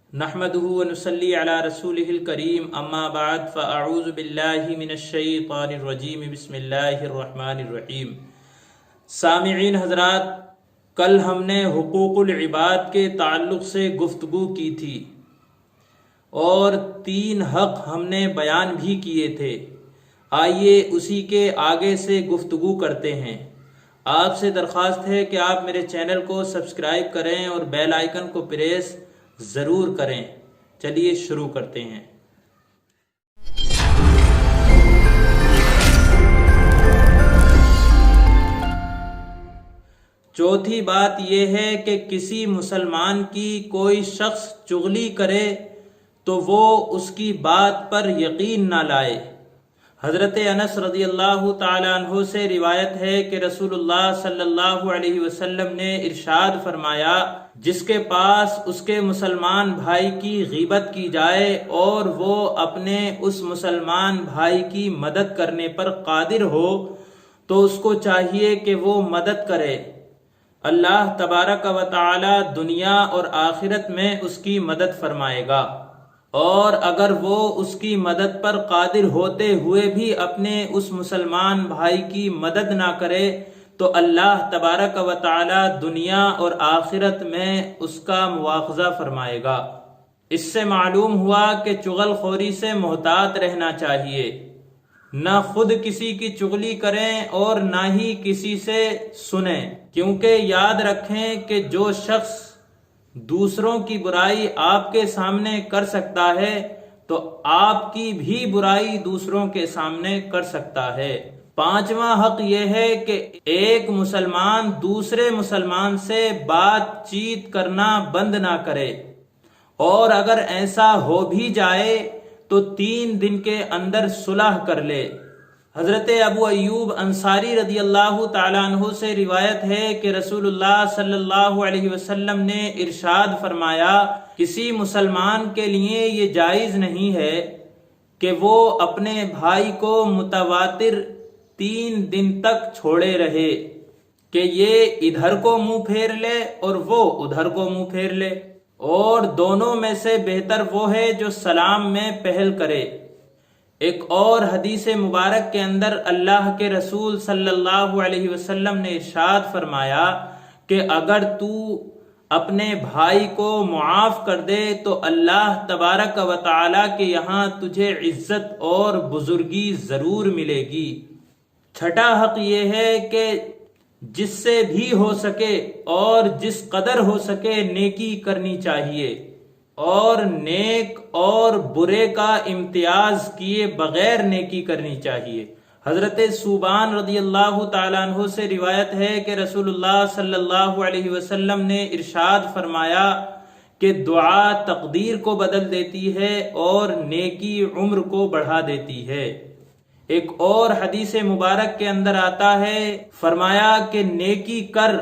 نحمده ونصلي على رسوله الكريم اما بعد فاعوذ باللہ من الشیطان الرجیم بسم اللہ الرحمن الرحیم۔ سامعین حضرات، کل ہم نے حقوق العباد کے تعلق سے گفتگو کی تھی اور 3 حق ہم نے بیان بھی کیے تھے۔ آئیے اسی کے آگے سے گفتگو کرتے ہیں۔ آپ سے درخواست ہے کہ آپ میرے چینل کو سبسکرائب کریں اور بیل آئیکن کو پریس ضرور کریں۔ چلیے شروع کرتے ہیں۔ چوتھی بات یہ ہے کہ کسی مسلمان کی کوئی شخص چغلی کرے تو وہ اس کی بات پر یقین نہ لائے۔ حضرت انس رضی اللہ تعالیٰ عنہ سے روایت ہے کہ رسول اللہ صلی اللہ علیہ وسلم نے ارشاد فرمایا، جس کے پاس اس کے مسلمان بھائی کی غیبت کی جائے اور وہ اپنے اس مسلمان بھائی کی مدد کرنے پر قادر ہو تو اس کو چاہیے کہ وہ مدد کرے۔ اللہ تبارک و تعالی دنیا اور آخرت میں اس کی مدد فرمائے گا، اور اگر وہ اس کی مدد پر قادر ہوتے ہوئے بھی اپنے اس مسلمان بھائی کی مدد نہ کرے تو اللہ تبارک و تعالی دنیا اور آخرت میں اس کا مواخذہ فرمائے گا۔ اس سے معلوم ہوا کہ چغل خوری سے محتاط رہنا چاہیے، نہ خود کسی کی چغلی کریں اور نہ ہی کسی سے سنیں، کیونکہ یاد رکھیں کہ جو شخص دوسروں کی برائی آپ کے سامنے کر سکتا ہے تو آپ کی بھی برائی دوسروں کے سامنے کر سکتا ہے۔ 5واں حق یہ ہے کہ ایک مسلمان دوسرے مسلمان سے بات چیت کرنا بند نہ کرے، اور اگر ایسا ہو بھی جائے تو 3 دن کے اندر صلح کر لے۔ حضرت ابو ایوب انصاری رضی اللہ تعالیٰ عنہ سے روایت ہے کہ رسول اللہ صلی اللہ علیہ وسلم نے ارشاد فرمایا، کسی مسلمان کے لیے یہ جائز نہیں ہے کہ وہ اپنے بھائی کو متواتر 3 دن تک چھوڑے رہے، کہ یہ ادھر کو منہ پھیر لے اور وہ ادھر کو منہ پھیر لے، اور دونوں میں سے بہتر وہ ہے جو سلام میں پہل کرے۔ ایک اور حدیث مبارک کے اندر اللہ کے رسول صلی اللہ علیہ وسلم نے ارشاد فرمایا کہ اگر تو اپنے بھائی کو معاف کر دے تو اللہ تبارک و تعالی کے یہاں تجھے عزت اور بزرگی ضرور ملے گی۔ 6واں حق یہ ہے کہ جس سے بھی ہو سکے اور جس قدر ہو سکے نیکی کرنی چاہیے، اور نیک اور برے کا امتیاز کیے بغیر نیکی کرنی چاہیے۔ حضرت ثوبان رضی اللہ تعالیٰ عنہ سے روایت ہے کہ رسول اللہ صلی اللہ علیہ وسلم نے ارشاد فرمایا کہ دعا تقدیر کو بدل دیتی ہے اور نیکی عمر کو بڑھا دیتی ہے۔ ایک اور حدیث مبارک کے اندر آتا ہے، فرمایا کہ نیکی کر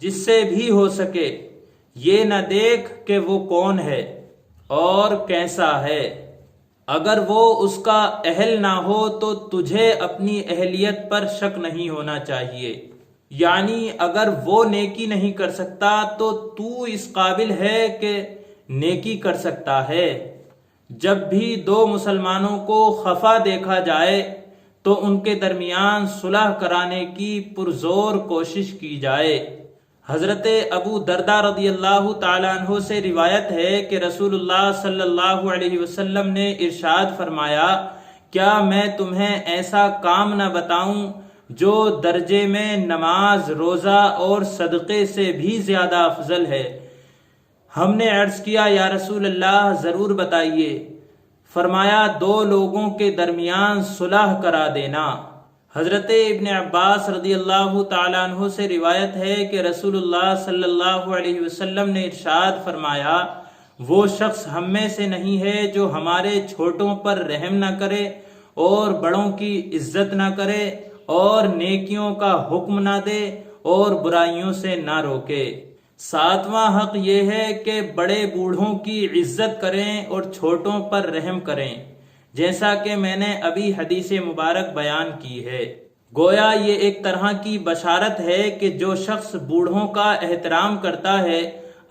جس سے بھی ہو سکے، یہ نہ دیکھ کہ وہ کون ہے اور کیسا ہے۔ اگر وہ اس کا اہل نہ ہو تو تجھے اپنی اہلیت پر شک نہیں ہونا چاہیے، یعنی اگر وہ نیکی نہیں کر سکتا تو تو اس قابل ہے کہ نیکی کر سکتا ہے۔ جب بھی 2 مسلمانوں کو خفا دیکھا جائے تو ان کے درمیان صلح کرانے کی پرزور کوشش کی جائے۔ حضرت ابو درداء رضی اللہ تعالیٰ عنہ سے روایت ہے کہ رسول اللہ صلی اللہ علیہ وسلم نے ارشاد فرمایا، کیا میں تمہیں ایسا کام نہ بتاؤں جو درجے میں نماز، روزہ اور صدقے سے بھی زیادہ افضل ہے؟ ہم نے عرض کیا، یا رسول اللہ ضرور بتائیے۔ فرمایا، 2 لوگوں کے درمیان صلح کرا دینا۔ حضرت ابن عباس رضی اللہ تعالیٰ عنہ سے روایت ہے کہ رسول اللہ صلی اللہ علیہ وسلم نے ارشاد فرمایا، وہ شخص ہم میں سے نہیں ہے جو ہمارے چھوٹوں پر رحم نہ کرے اور بڑوں کی عزت نہ کرے اور نیکیوں کا حکم نہ دے اور برائیوں سے نہ روکے۔ 7واں حق یہ ہے کہ بڑے بوڑھوں کی عزت کریں اور چھوٹوں پر رحم کریں، جیسا کہ میں نے ابھی حدیث مبارک بیان کی ہے۔ گویا یہ ایک طرح کی بشارت ہے کہ جو شخص بوڑھوں کا احترام کرتا ہے،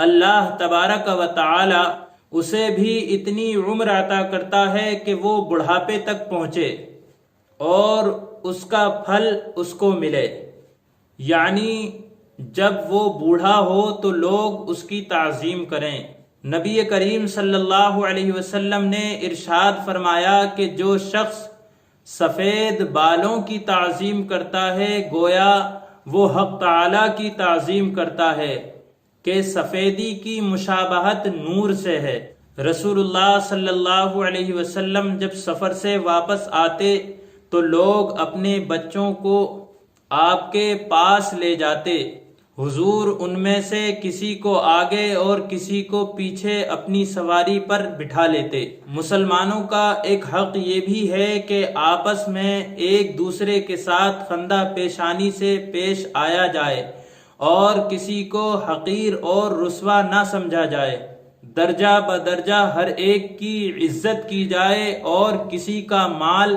اللہ تبارک و تعالی اسے بھی اتنی عمر عطا کرتا ہے کہ وہ بڑھاپے تک پہنچے اور اس کا پھل اس کو ملے، یعنی جب وہ بوڑھا ہو تو لوگ اس کی تعظیم کریں۔ نبی کریم صلی اللہ علیہ وسلم نے ارشاد فرمایا کہ جو شخص سفید بالوں کی تعظیم کرتا ہے گویا وہ حق تعالی کی تعظیم کرتا ہے کہ سفیدی کی مشابہت نور سے ہے۔ رسول اللہ صلی اللہ علیہ وسلم جب سفر سے واپس آتے تو لوگ اپنے بچوں کو آپ کے پاس لے جاتے، حضور ان میں سے کسی کو آگے اور کسی کو پیچھے اپنی سواری پر بٹھا لیتے۔ مسلمانوں کا ایک حق یہ بھی ہے کہ آپس میں ایک دوسرے کے ساتھ خندہ پیشانی سے پیش آیا جائے اور کسی کو حقیر اور رسوا نہ سمجھا جائے، درجہ بدرجہ ہر ایک کی عزت کی جائے اور کسی کا مال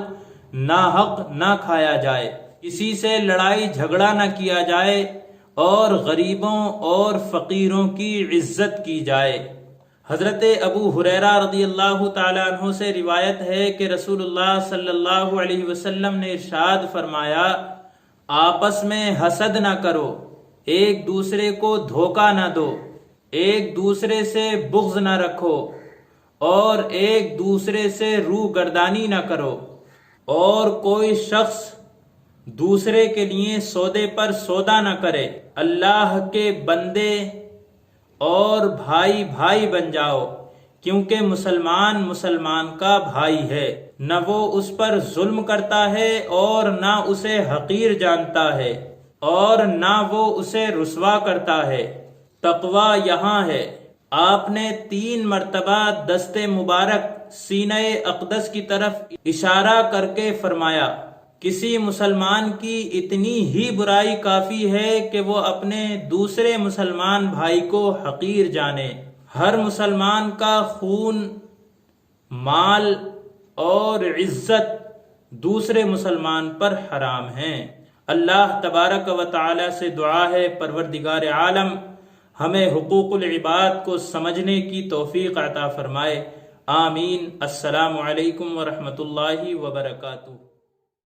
ناحق نہ کھایا جائے، کسی سے لڑائی جھگڑا نہ کیا جائے اور غریبوں اور فقیروں کی عزت کی جائے۔ حضرت ابو ہریرہ رضی اللہ تعالیٰ عنہ سے روایت ہے کہ رسول اللہ صلی اللہ علیہ وسلم نے ارشاد فرمایا، آپس میں حسد نہ کرو، ایک دوسرے کو دھوکہ نہ دو، ایک دوسرے سے بغض نہ رکھو اور ایک دوسرے سے روح گردانی نہ کرو، اور کوئی شخص دوسرے کے لیے سودے پر سودا نہ کرے۔ اللہ کے بندے اور بھائی بھائی بن جاؤ، کیونکہ مسلمان مسلمان کا بھائی ہے، نہ وہ اس پر ظلم کرتا ہے اور نہ اسے حقیر جانتا ہے اور نہ وہ اسے رسوا کرتا ہے۔ تقوی یہاں ہے۔ آپ نے 3 مرتبہ دست مبارک سینہ اقدس کی طرف اشارہ کر کے فرمایا، کسی مسلمان کی اتنی ہی برائی کافی ہے کہ وہ اپنے دوسرے مسلمان بھائی کو حقیر جانے۔ ہر مسلمان کا خون، مال اور عزت دوسرے مسلمان پر حرام ہیں۔ اللہ تبارک و تعالی سے دعا ہے پروردگار عالم ہمیں حقوق العباد کو سمجھنے کی توفیق عطا فرمائے، آمین۔ السلام علیکم ورحمۃ اللہ وبرکاتہ۔